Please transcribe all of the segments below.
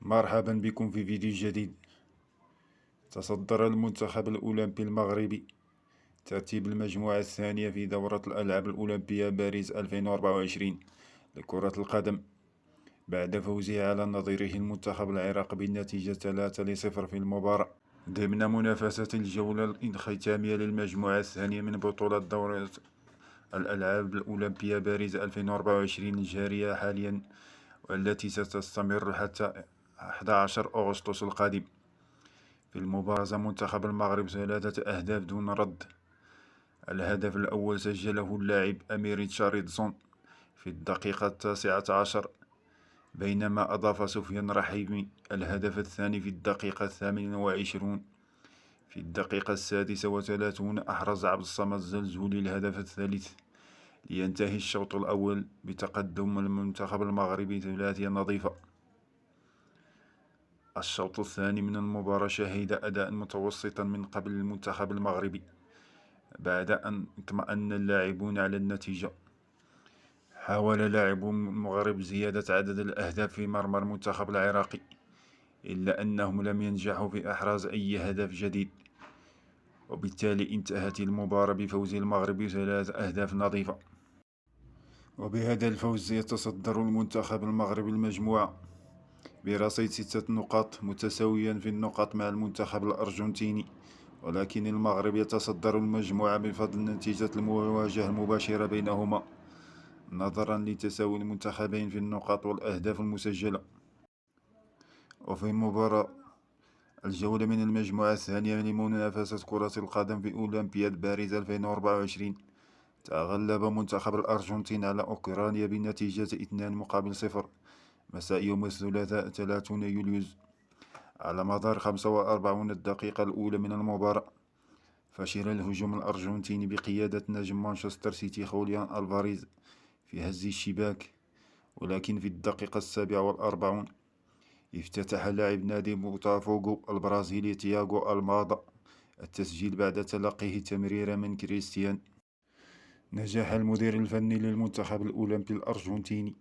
مرحبا بكم في فيديو جديد. تصدر المنتخب الأولمبي المغربي ترتيب المجموعة الثانية في دورة الألعاب الأولمبية باريس 2024 لكرة القدم بعد فوزه على نظيره المنتخب العراقي بالنتيجة 3-0 في المباراة ضمن منافسة الجولة الختامية للمجموعة الثانية من بطولة دورة الألعاب الأولمبية باريس 2024 الجارية حاليا، والتي ستستمر حتى 11 أغسطس القادم. في المباراة منتخب المغرب 3 أهداف دون رد. الهدف الأول سجله اللاعب أمير ريتشاردسون في الدقيقة 19، بينما أضاف سفيان رحيمي الهدف الثاني في الدقيقة 28. في الدقيقة 36 أحرز عبد الصمد الزلزولي الهدف الثالث، لينتهي الشوط الأول بتقدم المنتخب المغربي 3 نظيفة. الشوط الثاني من المباراة شهد أداء متوسطا من قبل المنتخب المغربي بعد أن اطمأن اللاعبون على النتيجة. حاول لاعبو المغرب زيادة عدد الأهداف في مرمى المنتخب العراقي، إلا أنهم لم ينجحوا في إحراز أي هدف جديد، وبالتالي انتهت المباراة بفوز المغرب 3 أهداف نظيفة. وبهذا الفوز يتصدر المنتخب المغربي المجموعة برصيد 6 نقاط متساويا في النقاط مع المنتخب الأرجنتيني، ولكن المغرب يتصدر المجموعة بفضل نتيجة المواجهة المباشرة بينهما نظرا لتساوي المنتخبين في النقاط والأهداف المسجلة. وفي مباراة الجولة من المجموعة الثانية لمنافسة كرة القدم في أولمبياد باريس 2024 تغلب منتخب الأرجنتين على أوكرانيا بنتيجة 2-0 مساء يوم الثلاثاء 30 يوليوز. على مدار 45 دقيقة الأولى من المباراة فشل الهجوم الأرجنتيني بقيادة نجم مانشستر سيتي خوليان ألفاريز في هز الشباك، ولكن في الدقيقة 47 افتتح لاعب نادي بوتافوغو البرازيلي تياغو ألمادا التسجيل بعد تلقيه تمريرة من كريستيان. نجح المدير الفني للمنتخب الأولمبي الأرجنتيني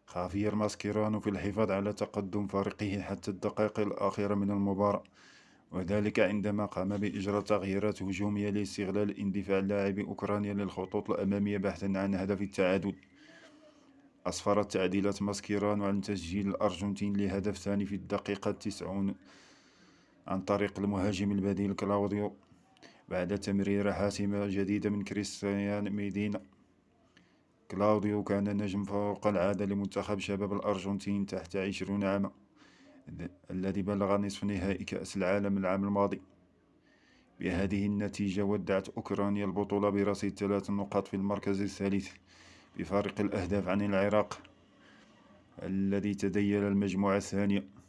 خافير ماسكيرانو في الحفاظ على تقدم فريقه حتى الدقائق الأخيرة من المباراة، وذلك عندما قام بإجراء تغييرات هجومية لاستغلال اندفاع لاعبي أوكرانيا للخطوط الأمامية بحثا عن هدف التعادل. أسفرت تعديلات ماسكيرانو عن تسجيل الأرجنتين لهدف ثاني في الدقيقة 90 عن طريق المهاجم البديل كلاوديو بعد تمريرة حاسمة جديدة من كريستيان ميدينا. كلاوديو كان نجم فوق العادة لمنتخب شباب الأرجنتين تحت 20 عاما الذي بلغ نصف نهائي كأس العالم العام الماضي. بهذه النتيجة ودعت أوكرانيا البطولة برصيد 3 نقاط في المركز الثالث بفارق الأهداف عن العراق الذي تديل المجموعة الثانية.